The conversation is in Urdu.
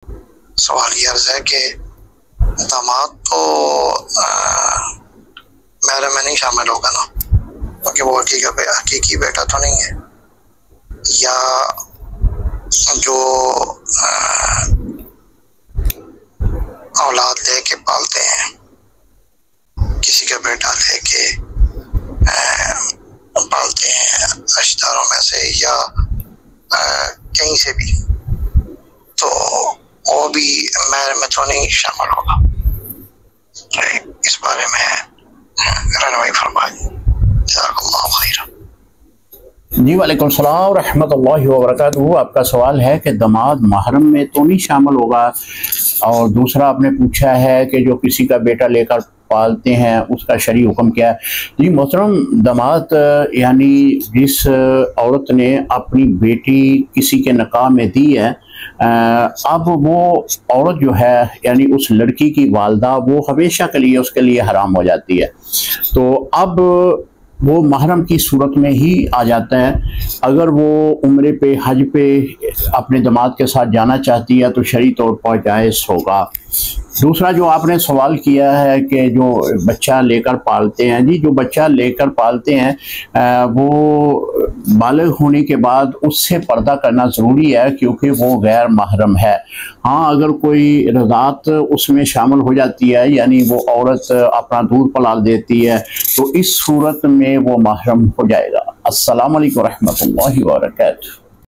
سوال یہ عرض ہے کہ داماد تو محرم میں نہیں شامل ہوگا نا، کیونکہ وہ حقیقی بیٹا تو نہیں ہے، یا جو اولاد لے کے پالتے ہیں، کسی کا بیٹا لے کے پالتے ہیں رشتہ میں سے یا کہیں سے بھی، تو وہ بھی محرم میں تو نہیں شامل ہوگا۔ اس بارے میں رہنمائی فرمائیں، جزاک اللہ خیر۔ جی وعلیکم السلام ورحمۃ اللہ وبرکاتہ۔ آپ کا سوال ہے کہ داماد محرم میں تو نہیں شامل ہوگا، اور دوسرا آپ نے پوچھا ہے کہ جو کسی کا بیٹا لے کر پالتے ہیں اس کا شرعی حکم کیا ہے۔ جی محترم، داماد یعنی جس عورت نے اپنی بیٹی کسی کے نکاح میں دی ہے، اب وہ عورت جو ہے یعنی اس لڑکی کی والدہ وہ ہمیشہ کے لیے اس کے لیے حرام ہو جاتی ہے، تو اب وہ محرم کی صورت میں ہی آ جاتا ہے۔ اگر وہ عمرے پہ حج پہ اپنے داماد کے ساتھ جانا چاہتی ہے تو شرعی طور پر جائز ہوگا۔ دوسرا جو آپ نے سوال کیا ہے کہ جو بچہ لے کر پالتے ہیں، جی جو بچہ لے کر پالتے ہیں وہ بالغ ہونے کے بعد اس سے پردہ کرنا ضروری ہے، کیونکہ وہ غیر محرم ہے۔ ہاں اگر کوئی رضاعت اس میں شامل ہو جاتی ہے، یعنی وہ عورت اپنا دودھ پلا دیتی ہے، تو اس صورت میں وہ محرم ہو جائے گا۔ السلام علیکم ورحمۃ اللہ وبرکاتہ۔